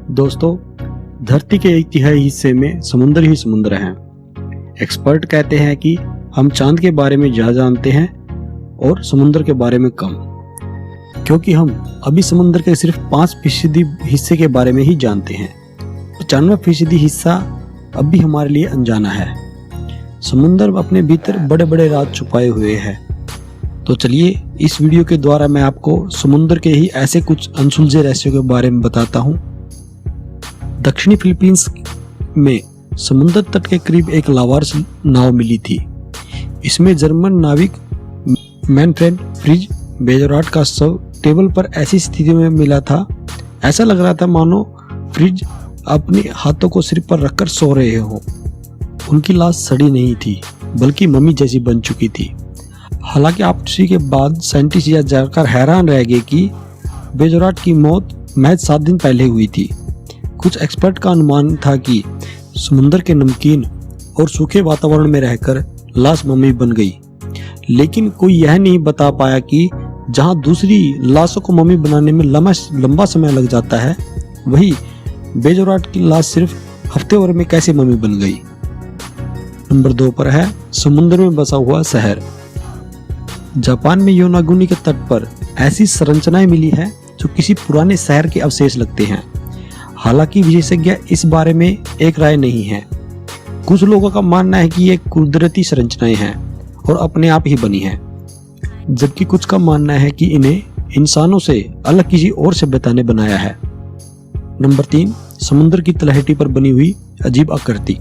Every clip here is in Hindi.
दोस्तों, धरती के एक तिहाई हिस्से में समुद्र ही समुद्र हैं। एक्सपर्ट कहते हैं कि हम चांद के बारे में ज़्यादा जानते हैं और समुद्र के बारे में कम, क्योंकि हम अभी समुद्र के सिर्फ 5% हिस्से के बारे में ही जानते हैं। 95% हिस्सा अब भी हमारे लिए अनजाना है। समुद्र अपने भीतर बड़े बड़े राज छुपाए हुए है। तो चलिए इस वीडियो के द्वारा मैं आपको समुद्र के ही ऐसे कुछ अनसुलझे रहस्यों के बारे में बताता हूँ। दक्षिणी फिलीपींस में समुद्र तट के करीब एक लावार्स नाव मिली थी। इसमें जर्मन नाविक मैनफ्रेड फ्रिज बेजोराट का शव टेबल पर ऐसी स्थिति में मिला था, ऐसा लग रहा था मानो फ्रिज अपने हाथों को सिर पर रखकर सो रहे हो। उनकी लाश सड़ी नहीं थी, बल्कि मम्मी जैसी बन चुकी थी। हालांकि ऑटोप्सी के बाद साइंटिस्ट यह जानकर हैरान रह गए कि बेजोराट की मौत महज 7 दिन पहले हुई थी। कुछ एक्सपर्ट का अनुमान था कि समुद्र के नमकीन और सूखे वातावरण में रहकर लाश मम्मी बन गई, लेकिन कोई यह नहीं बता पाया कि जहां दूसरी लाशों को मम्मी बनाने में लंबा समय लग जाता है, वही बेजोराट की लाश सिर्फ हफ्ते भर में कैसे मम्मी बन गई। नंबर 2 पर है समुद्र में बसा हुआ शहर। जापान में योनागुनी के तट पर ऐसी संरचनाएं मिली है जो किसी पुराने शहर के अवशेष लगते हैं। हालांकि विशेषज्ञ इस बारे में एक राय नहीं है। कुछ लोगों का मानना है कि ये कुदरती संरचनाएं हैं और अपने आप ही बनी हैं, जबकि कुछ का मानना है कि इन्हें इंसानों से अलग किसी और सभ्यता ने बनाया है। नंबर 3, समुद्र की तलहटी पर बनी हुई अजीब आकृति।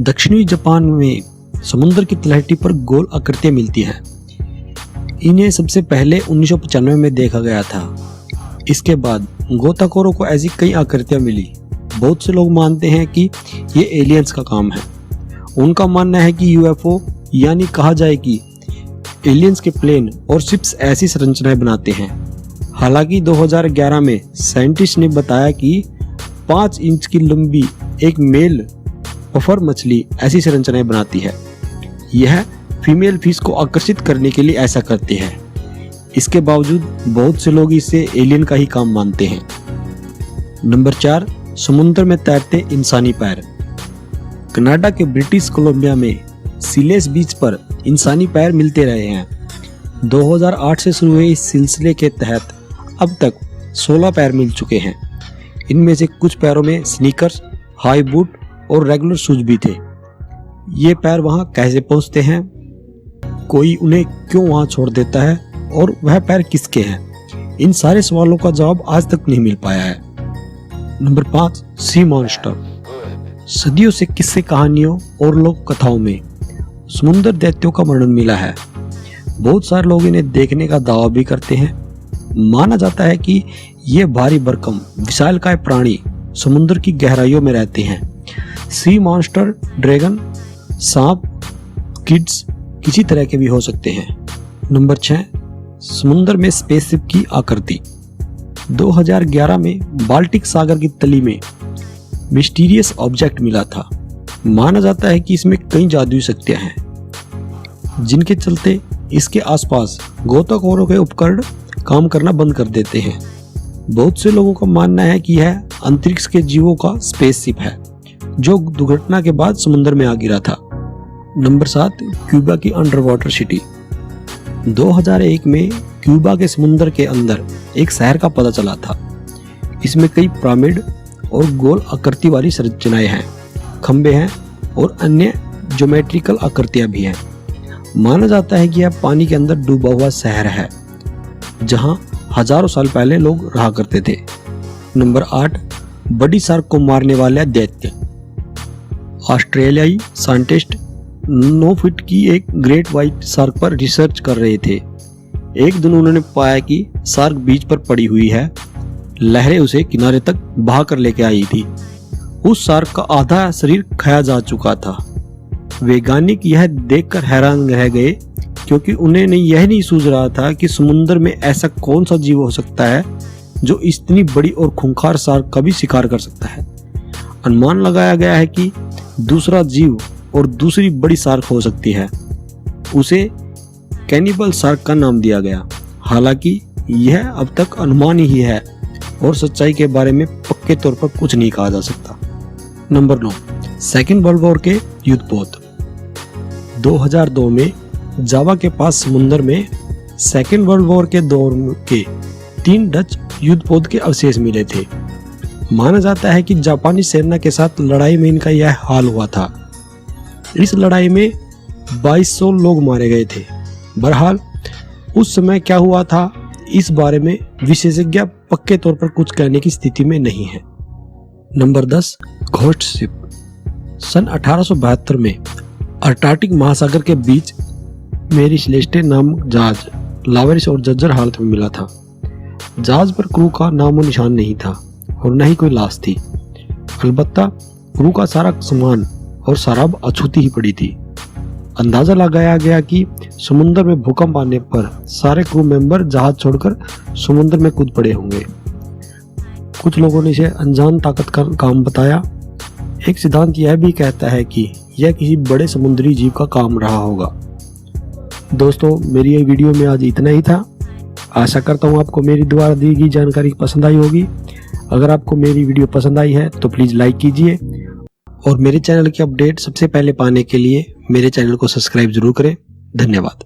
दक्षिणी जापान में समुद्र की तलहटी पर गोल आकृतियां मिलती हैं। इन्हें सबसे पहले 1995 में देखा गया था। इसके बाद गोताखोरों को ऐसी कई आकृतियां मिली। बहुत से लोग मानते हैं कि ये एलियंस का काम है। उनका मानना है कि यूएफओ यानी कहा जाए कि एलियंस के प्लेन और शिप्स ऐसी संरचनाएं बनाते हैं। हालांकि 2011 में साइंटिस्ट ने बताया कि 5 इंच की लंबी एक मेल पफर मछली ऐसी संरचनाएं बनाती है। यह फीमेल फिश को आकर्षित करने के लिए ऐसा करते हैं। इसके बावजूद बहुत से लोग इसे एलियन का ही काम मानते हैं। नंबर 4, समुद्र में तैरते इंसानी पैर। कनाडा के ब्रिटिश कोलंबिया में सिलेस बीच पर इंसानी पैर मिलते रहे हैं। 2008 से शुरू हुए इस सिलसिले के तहत अब तक 16 पैर मिल चुके हैं। इनमें से कुछ पैरों में स्नीकर्स, हाई बूट और रेगुलर शूज भी थे। ये पैर वहां कैसे पहुंचते हैं, कोई उन्हें क्यों वहां छोड़ देता है और वह पैर किसके हैं, इन सारे सवालों का जवाब आज तक नहीं मिल पाया है। Number 5, sea monster. सदियों से किस्से कहानियों और लोक कथाओं में समुद्र दैत्यों का वर्णन मिला है। बहुत सारे लोग इन्हें देखने का दावा भी करते हैं। माना जाता है कि ये भारी भरकम विशालकाय प्राणी समुद्र की गहराइयों में रहते हैं। सी मॉन्स्टर ड्रैगन, सांप, किड्स किसी तरह के भी हो सकते हैं। नंबर 6, समुद्र में स्पेसशिप की आकृति। 2011 में बाल्टिक सागर की तली में मिस्टीरियस ऑब्जेक्ट मिला था। माना जाता है कि इसमें कई जादुई शक्तियां हैं, जिनके चलते इसके आसपास गोताखोरों के उपकरण काम करना बंद कर देते हैं। बहुत से लोगों का मानना है कि यह अंतरिक्ष के जीवों का स्पेसशिप है, जो दुर्घटना के बाद समुद्र में आ गिरा था। नंबर 7, क्यूबा की अंडर वाटर सिटी। 2001 में क्यूबा के समुद्र के अंदर एक शहर का पता चला था। इसमें कई पिरामिड और गोल आकृति वाली संरचनाएं हैं, खंबे हैं और अन्य ज्योमेट्रिकल आकृतियां भी हैं। माना जाता है कि यह पानी के अंदर डूबा हुआ शहर है, जहां हजारों साल पहले लोग रहा करते थे। नंबर 8, बड़ी शार्क को मारने वाले दैत्य। ऑस्ट्रेलियाई साइंटिस्ट 9 फीट की एक ग्रेट व्हाइट शार्क पर रिसर्च कर रहे थे। एक दिन उन्होंने पाया कि शार्क बीच पर पड़ी हुई है। लहरें उसे किनारे तक बहा कर लेके आई थी। उस शार्क का आधा शरीर खाया जा चुका था। वैज्ञानिक यह देखकर हैरान रह गए, क्योंकि उन्हें यह नहीं सूझ रहा था कि समुद्र में ऐसा कौन सा जीव हो सकता है जो इतनी बड़ी और खूंखार शार्क का भी शिकार कर सकता है। अनुमान लगाया गया है कि दूसरा जीव और दूसरी बड़ी शार्क हो सकती है। उसे कैनिबल शार्क का नाम दिया गया। हालांकि यह अब तक अनुमान ही है और सच्चाई के बारे में पक्के तौर पर कुछ नहीं कहा जा सकता। नंबर 9, सेकेंड वर्ल्ड वॉर के युद्धपोत। 2002 में जावा के पास समुद्र में सेकेंड वर्ल्ड वॉर के दौर के 3 डच युद्धपोत के अवशेष मिले थे। माना जाता है कि जापानी सेना के साथ लड़ाई में इनका यह हाल हुआ था। इस लड़ाई में 2200 लोग मारे गए थे। बहरहाल उस समय क्या हुआ था इस बारे में विशेषज्ञ पक्के तौर पर कुछ कहने की स्थिति में नहीं है। Number 10, ghost ship. सन 1872 में अंटार्कटिक महासागर के बीच मेरी सेलेस्टे नामक जहाज लावारिस और जर्जर हालत में मिला था। जहाज पर क्रू का नामो निशान नहीं था और न ही कोई लाश थी। अलबत्ता क्रू का सारा सामान और शराब अछूती ही पड़ी थी। अंदाजा लगाया गया कि समुद्र में भूकंप आने पर सारे क्रू मेंबर जहाज छोड़कर समुद्र में कूद पड़े होंगे। कुछ लोगों ने इसे अनजान ताकत का काम बताया। एक सिद्धांत यह भी कहता है कि यह किसी बड़े समुद्री जीव का काम रहा होगा। दोस्तों, मेरी ये वीडियो में आज इतना ही था। आशा करता हूँ आपको मेरी द्वारा दी गई जानकारी पसंद आई होगी। अगर आपको मेरी वीडियो पसंद आई है तो प्लीज़ लाइक कीजिए और मेरे चैनल की अपडेट सबसे पहले पाने के लिए मेरे चैनल को सब्सक्राइब जरूर करें। धन्यवाद।